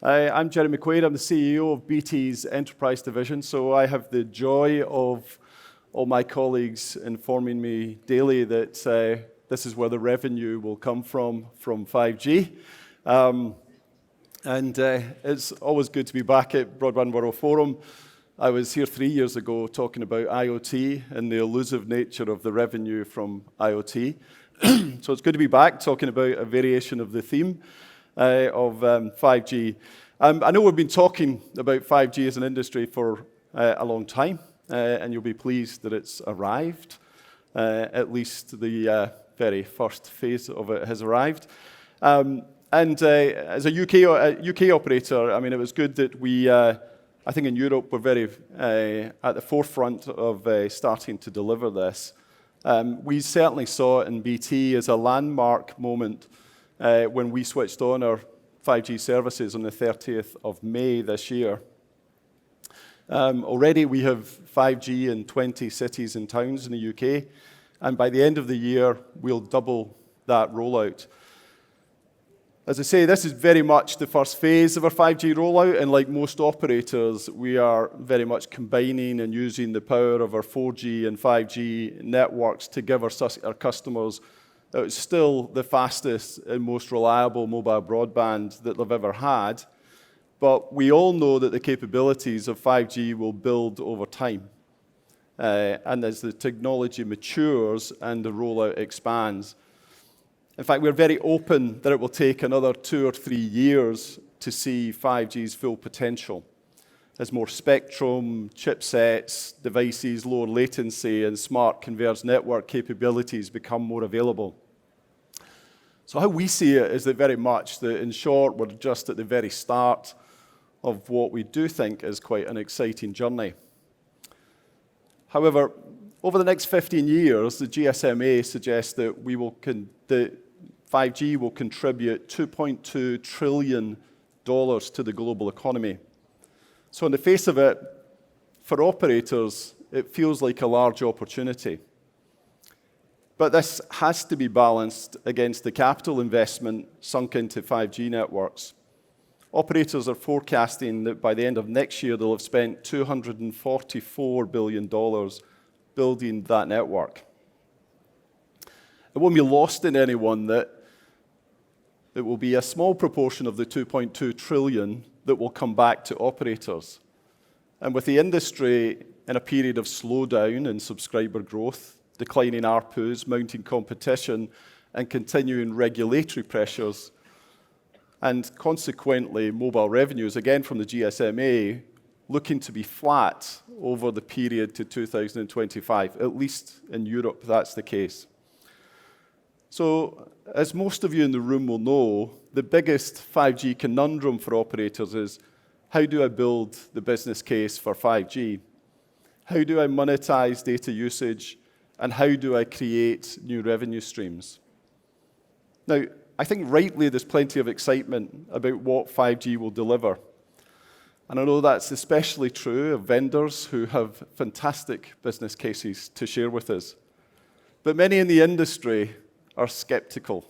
I'm Gerry McQuade. I'm the CEO of BT's Enterprise division, so I have the joy of all my colleagues informing me daily that this is where the revenue will come from 5G. It's always good to be back at Broadband World Forum. I was here 3 years ago talking about IoT and the elusive nature of the revenue from IoT. So it's good to be back talking about a variation of the theme of 5G. I know we've been talking about 5G as an industry for a long time, and you'll be pleased that it's arrived. At least the very first phase of it has arrived. As a UK operator, I mean, it was good that we, I think in Europe, we're very at the forefront of starting to deliver this. We certainly saw it in BT as a landmark moment when we switched on our 5G services on the 30th of May this year. Already we have 5G in 20 cities and towns in the UK, and by the end of the year, we'll double that rollout. As I say, this is very much the first phase of our 5G rollout, and like most operators, we are very much combining and using the power of our 4G and 5G networks to give our customers still the fastest and most reliable mobile broadband that they've ever had. But we all know that the capabilities of 5G will build over time. And as the technology matures and the rollout expands. In fact, we're very open that it will take another 2 or 3 years to see 5G's full potential, as more spectrum, chipsets, devices, lower latency, and smart converged network capabilities become more available. So how we see it is that very much that, in short, we're just at the very start of what we do think is quite an exciting journey. However, over the next 15 years, the GSMA suggests that 5G will contribute $2.2 trillion to the global economy. So in the face of it, for operators, it feels like a large opportunity. But this has to be balanced against the capital investment sunk into 5G networks. Operators are forecasting that by the end of next year, they'll have spent $244 billion building that network. It won't be lost in anyone that it will be a small proportion of the 2.2 trillion that will come back to operators. And with the industry in a period of slowdown in subscriber growth, declining ARPUs, mounting competition, and continuing regulatory pressures, and consequently mobile revenues, again from the GSMA, looking to be flat over the period to 2025. At least in Europe, that's the case. So, as most of you in the room will know, the biggest 5G conundrum for operators is, how do I build the business case for 5G? How do I monetize data usage? And how do I create new revenue streams? Now, I think rightly there's plenty of excitement about what 5G will deliver. And I know that's especially true of vendors who have fantastic business cases to share with us. But many in the industry are skeptical,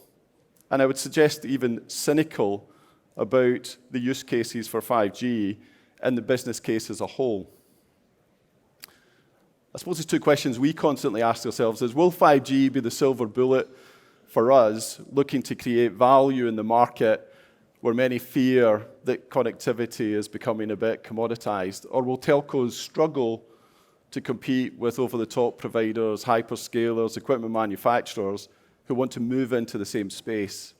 and I would suggest even cynical about the use cases for 5G and the business case as a whole. I suppose the two questions we constantly ask ourselves is, will 5G be the silver bullet for us looking to create value in the market where many fear that connectivity is becoming a bit commoditized? Or will telcos struggle to compete with over-the-top providers, hyperscalers, equipment manufacturers who want to move into the same space?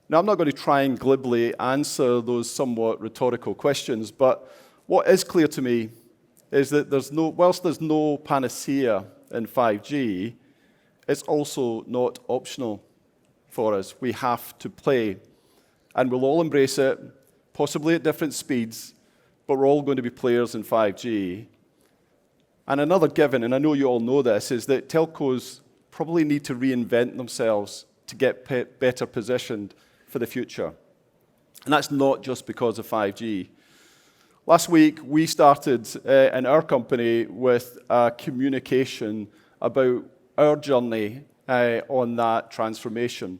Now, I'm not going to try and glibly answer those somewhat rhetorical questions, but what is clear to me is that whilst there's no panacea in 5G, it's also not optional for us. We have to play, and we'll all embrace it, possibly at different speeds, but we're all going to be players in 5G. And another given, and I know you all know this, is that telcos probably need to reinvent themselves to get better positioned for the future. And that's not just because of 5G. Last week, we started in our company with a communication about our journey on that transformation.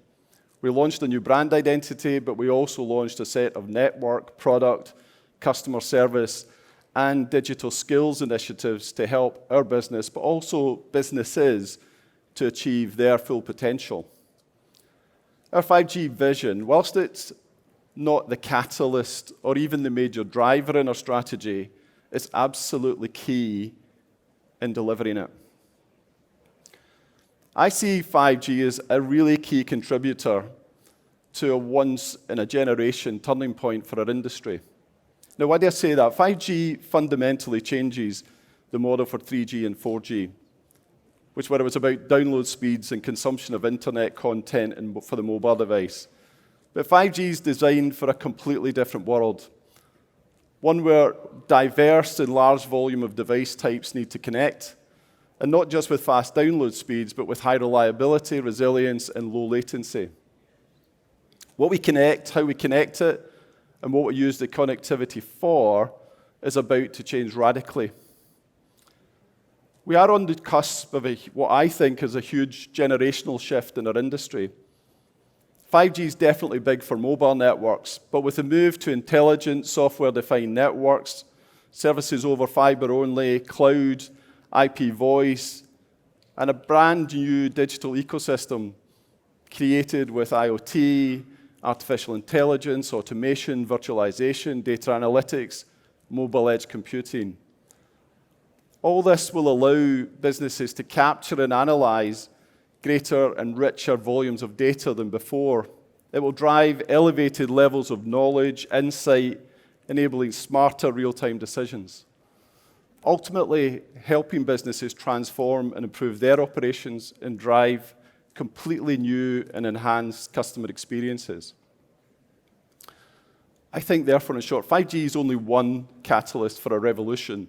We launched a new brand identity, but we also launched a set of network, product, customer service, and digital skills initiatives to help our business, but also businesses, to achieve their full potential. Our 5G vision, whilst it's not the catalyst or even the major driver in our strategy, it's absolutely key in delivering it. I see 5G as a really key contributor to a once-in-a-generation turning point for our industry. Now, why do I say that? 5G fundamentally changes the model for 3G and 4G, which where it was about download speeds and consumption of internet content for the mobile device. But 5G is designed for a completely different world, one where diverse and large volume of device types need to connect, and not just with fast download speeds, but with high reliability, resilience, and low latency. What we connect, how we connect it, and what we use the connectivity for is about to change radically. We are on the cusp of what I think is a huge generational shift in our industry. 5G is definitely big for mobile networks, but with the move to intelligent software-defined networks, services over fiber only, cloud, IP voice, and a brand new digital ecosystem created with IoT, artificial intelligence, automation, virtualization, data analytics, mobile edge computing. All this will allow businesses to capture and analyze greater and richer volumes of data than before. It will drive elevated levels of knowledge, insight, enabling smarter real-time decisions. Ultimately, helping businesses transform and improve their operations and drive completely new and enhanced customer experiences. I think, therefore, in short, 5G is only one catalyst for a revolution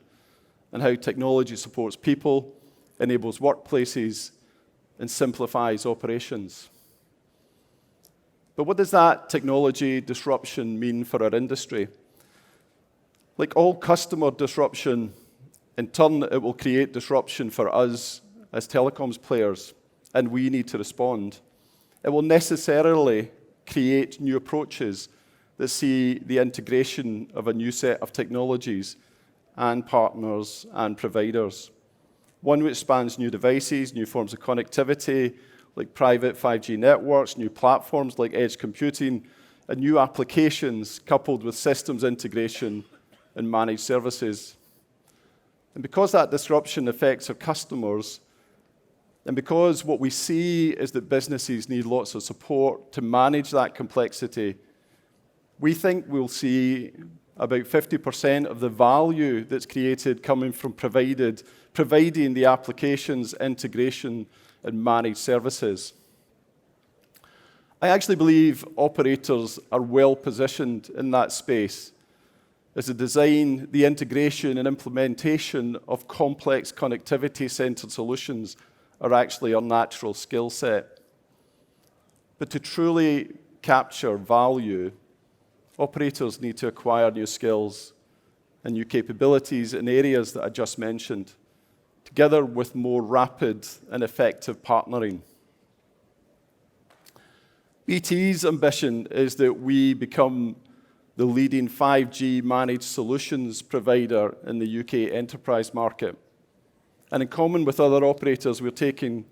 in how technology supports people, enables workplaces, and simplifies operations. But what does that technology disruption mean for our industry? Like all customer disruption, in turn, it will create disruption for us as telecoms players, and we need to respond. It will necessarily create new approaches that see the integration of a new set of technologies and partners and providers. One which spans new devices, new forms of connectivity, like private 5G networks, new platforms like edge computing, and new applications coupled with systems integration and managed services. And because that disruption affects our customers, and because what we see is that businesses need lots of support to manage that complexity, we think we'll see about 50% of the value that's created coming from providing the applications, integration, and managed services. I actually believe operators are well positioned in that space, as the design, the integration, and implementation of complex connectivity-centered solutions are actually our natural skill set. But to truly capture value, operators need to acquire new skills and new capabilities in areas that I just mentioned, together with more rapid and effective partnering. BT's ambition is that we become the leading 5G managed solutions provider in the UK enterprise market. And in common with other operators, we're taking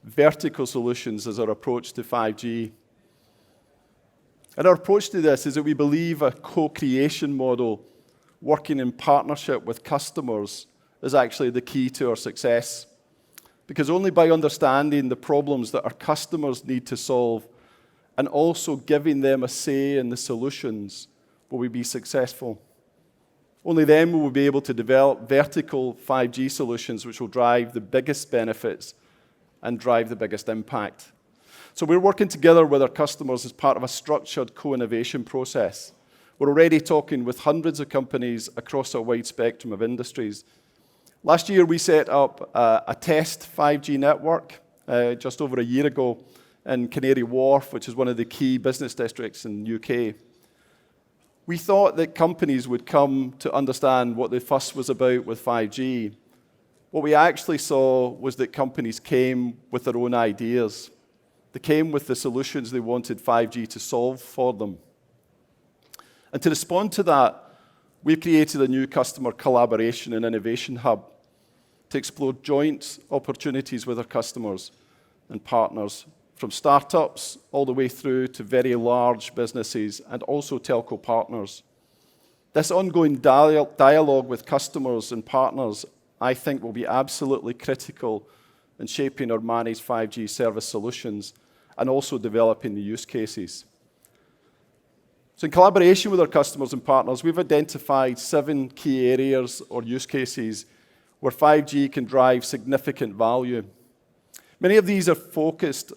vertical solutions as our approach to 5G. And our approach to this is that we believe a co-creation model working in partnership with customers is actually the key to our success. Because only by understanding the problems that our customers need to solve and also giving them a say in the solutions will we be successful. Only then will we be able to develop vertical 5G solutions which will drive the biggest benefits and drive the biggest impact. So we're working together with our customers as part of a structured co-innovation process. We're already talking with hundreds of companies across a wide spectrum of industries. Last year, we set up a test 5G network just over a year ago in Canary Wharf, which is one of the key business districts in the UK. We thought that companies would come to understand what the fuss was about with 5G. What we actually saw was that companies came with their own ideas. They came with the solutions they wanted 5G to solve for them. And to respond to that, we've created a new customer collaboration and innovation hub to explore joint opportunities with our customers and partners, from startups all the way through to very large businesses and also telco partners. This ongoing dialogue with customers and partners, I think, will be absolutely critical in shaping our managed 5G service solutions and also developing the use cases. So in collaboration with our customers and partners, we've identified 7 key areas or use cases where 5G can drive significant value. Many of these are focused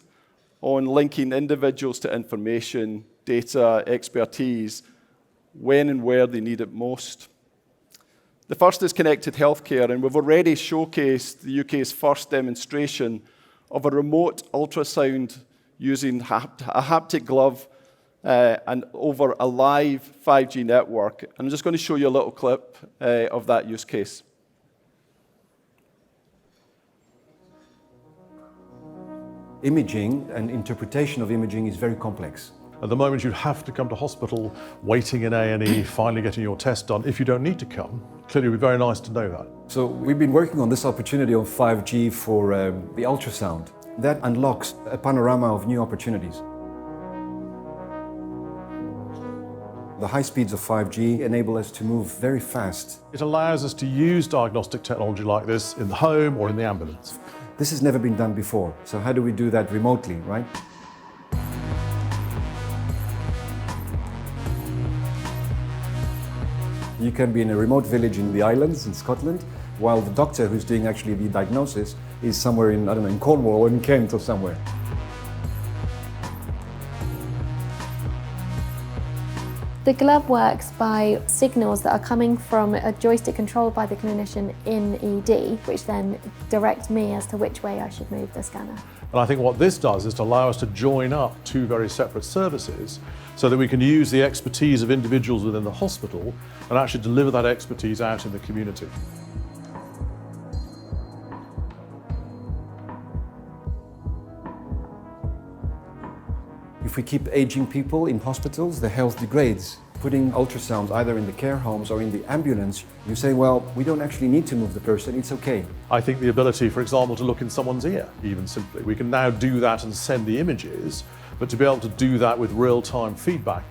on linking individuals to information, data, expertise, when and where they need it most. The first is connected healthcare, and we've already showcased the UK's first demonstration of a remote ultrasound using a haptic glove and over a live 5G network. And I'm just going to show you a little clip of that use case. Imaging and interpretation of imaging is very complex. At the moment, you have to come to hospital, waiting in A&E, finally getting your test done. If you don't need to come, clearly it would be very nice to know that. So we've been working on this opportunity of 5G for the ultrasound. That unlocks a panorama of new opportunities. The high speeds of 5G enable us to move very fast. It allows us to use diagnostic technology like this in the home or in the ambulance. This has never been done before, so how do we do that remotely, right? You can be in a remote village in the islands in Scotland, while the doctor who's doing actually the diagnosis is somewhere in, I don't know, in Cornwall or in Kent or somewhere. The glove works by signals that are coming from a joystick controlled by the clinician in ED, which then direct me as to which way I should move the scanner. And I think what this does is to allow us to join up 2 very separate services so that we can use the expertise of individuals within the hospital and actually deliver that expertise out in the community. If we keep aging people in hospitals, the health degrades. Putting ultrasounds either in the care homes or in the ambulance, you say, well, we don't actually need to move the person, it's okay. I think the ability, for example, to look in someone's ear, even simply. We can now do that and send the images, but to be able to do that with real-time feedback,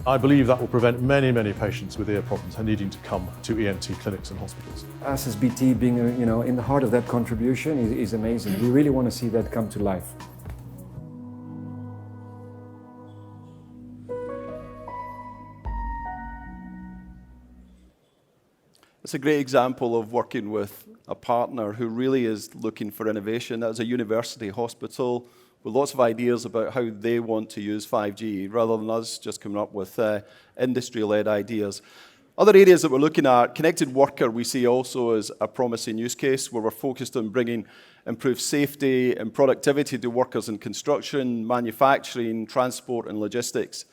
I believe that will prevent many, many patients with ear problems and needing to come to ENT clinics and hospitals. Us as BT being in the heart of that contribution is amazing. We really want to see that come to life. It's a great example of working with a partner who really is looking for innovation. That was a university hospital with lots of ideas about how they want to use 5G, rather than us just coming up with industry-led ideas. Other areas that we're looking at, connected worker we see also as a promising use case, where we're focused on bringing improved safety and productivity to workers in construction, manufacturing, transport and logistics.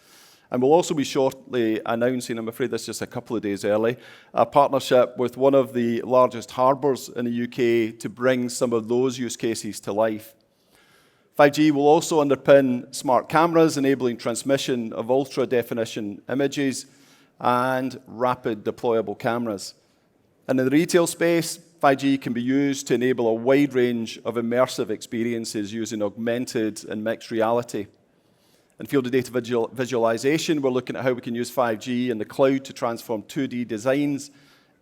And we'll also be shortly announcing, I'm afraid this is just a couple of days early, a partnership with one of the largest harbours in the UK to bring some of those use cases to life. 5G will also underpin smart cameras, enabling transmission of ultra-definition images and rapid deployable cameras. And in the retail space, 5G can be used to enable a wide range of immersive experiences using augmented and mixed reality. In field of data visualization, we're looking at how we can use 5G in the cloud to transform 2D designs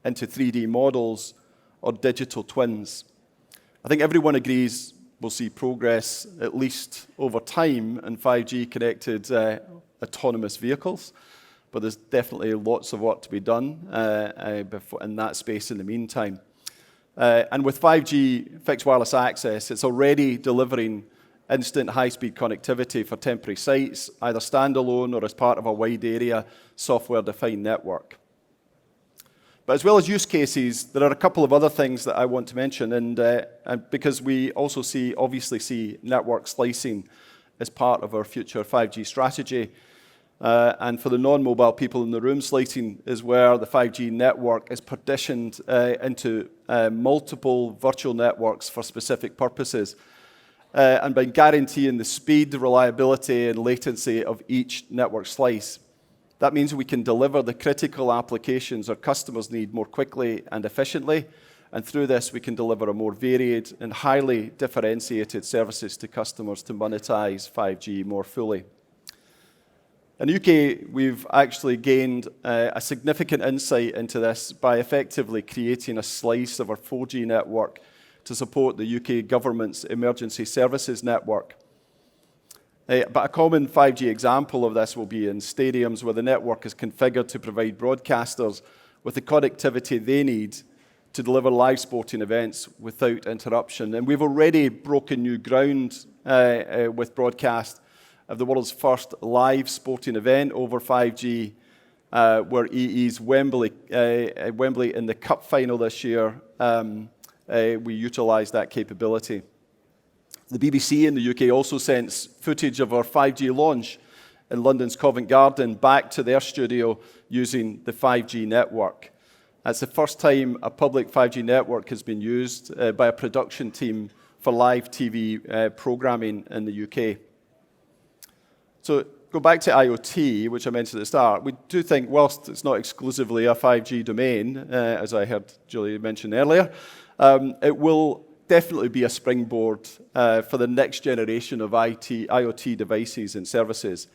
into 3D models or digital twins. I think everyone agrees we'll see progress, at least over time, in 5G connected autonomous vehicles, but there's definitely lots of work to be done in that space in the meantime. And with 5G fixed wireless access, it's already delivering instant high-speed connectivity for temporary sites, either standalone or as part of a wide area software-defined network. But as well as use cases, there are a couple of other things that I want to mention, and because we also obviously see network slicing as part of our future 5G strategy. And for the non-mobile people in the room, slicing is where the 5G network is partitioned into multiple virtual networks for specific purposes. and by guaranteeing the speed, reliability, and latency of each network slice. That means we can deliver the critical applications our customers need more quickly and efficiently, and through this we can deliver a more varied and highly differentiated services to customers to monetize 5G more fully. In the UK, we've actually gained a significant insight into this by effectively creating a slice of our 4G network to support the UK government's emergency services network. But a common 5G example of this will be in stadiums where the network is configured to provide broadcasters with the connectivity they need to deliver live sporting events without interruption. And we've already broken new ground with broadcast of the world's first live sporting event over 5G, where EE's Wembley in the Cup final this year, we utilised that capability. The BBC in the UK also sent footage of our 5G launch in London's Covent Garden back to their studio using the 5G network. That's the first time a public 5G network has been used by a production team for live TV programming in the UK. So go back to IoT, which I mentioned at the start. We do think, whilst it's not exclusively a 5G domain, as I heard Julie mention earlier, it will definitely be a springboard for the next generation of IoT devices and services.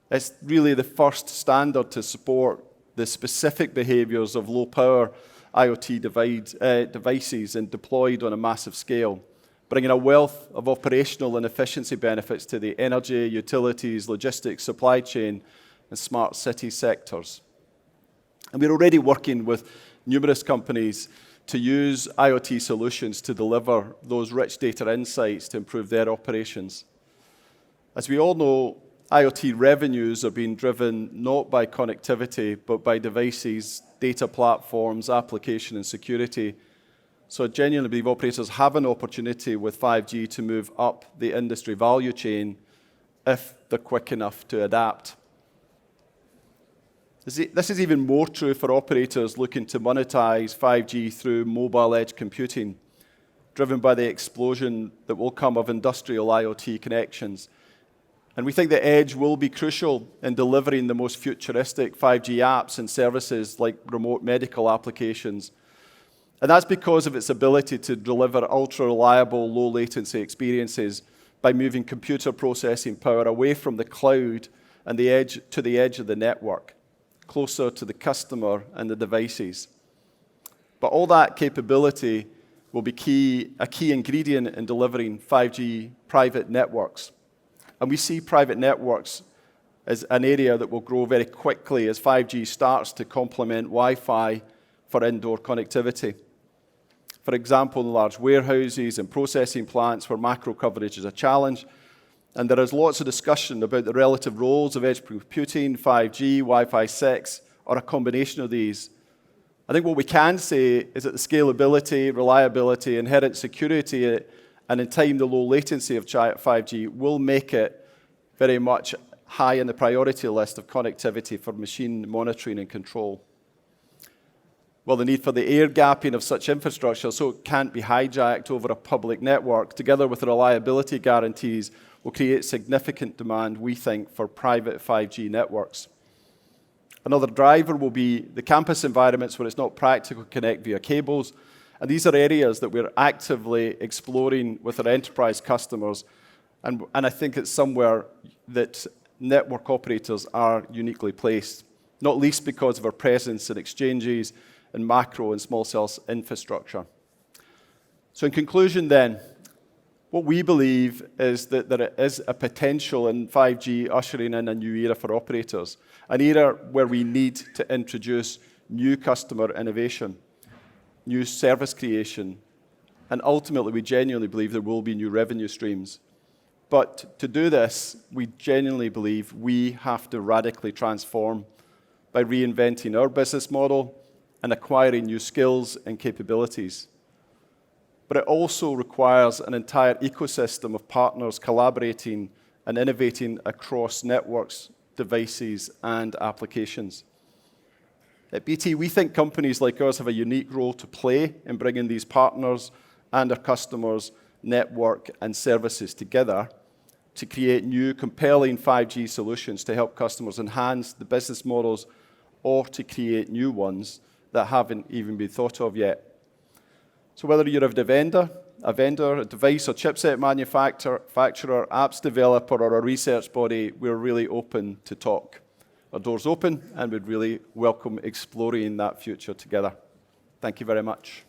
It's really the first standard to support the specific behaviors of low-power IoT devices and deployed on a massive scale, bringing a wealth of operational and efficiency benefits to the energy, utilities, logistics, supply chain, and smart city sectors. And we're already working with numerous companies to use IoT solutions to deliver those rich data insights to improve their operations. As we all know, IoT revenues are being driven not by connectivity, but by devices, data platforms, application, and security. So I genuinely believe operators have an opportunity with 5G to move up the industry value chain if they're quick enough to adapt. This is even more true for operators looking to monetize 5G through mobile edge computing, driven by the explosion that will come of industrial IoT connections. And we think the edge will be crucial in delivering the most futuristic 5G apps and services like remote medical applications. And that's because of its ability to deliver ultra-reliable, low-latency experiences by moving computer processing power away from the cloud and the edge to the edge of the network, closer to the customer and the devices. But all that capability will be a key ingredient in delivering 5G private networks. And we see private networks as an area that will grow very quickly as 5G starts to complement Wi-Fi for indoor connectivity. For example, in large warehouses and processing plants where macro coverage is a challenge, and there is lots of discussion about the relative roles of edge computing, 5G, Wi-Fi 6, or a combination of these. I think what we can say is that the scalability, reliability, inherent security, and in time the low latency of 5G will make it very much high in the priority list of connectivity for machine monitoring and control. Well, the need for the air gapping of such infrastructure so it can't be hijacked over a public network, together with the reliability guarantees, will create significant demand, we think, for private 5G networks. Another driver will be the campus environments where it's not practical to connect via cables. And these are areas that we're actively exploring with our enterprise customers. And I think it's somewhere that network operators are uniquely placed, not least because of our presence in exchanges and macro and small cells infrastructure. So in conclusion then, what we believe is that there is a potential in 5G ushering in a new era for operators, an era where we need to introduce new customer innovation, new service creation, and ultimately we genuinely believe there will be new revenue streams. But to do this, we genuinely believe we have to radically transform by reinventing our business model and acquiring new skills and capabilities. But it also requires an entire ecosystem of partners collaborating and innovating across networks, devices, and applications. At BT, we think companies like ours have a unique role to play in bringing these partners and our customers network, and services together to create new, compelling 5G solutions to help customers enhance the business models or to create new ones that haven't even been thought of yet. So whether you're a vendor, a device or chipset manufacturer, apps developer, or a research body, we're really open to talk. Our door's open, and we'd really welcome exploring that future together. Thank you very much.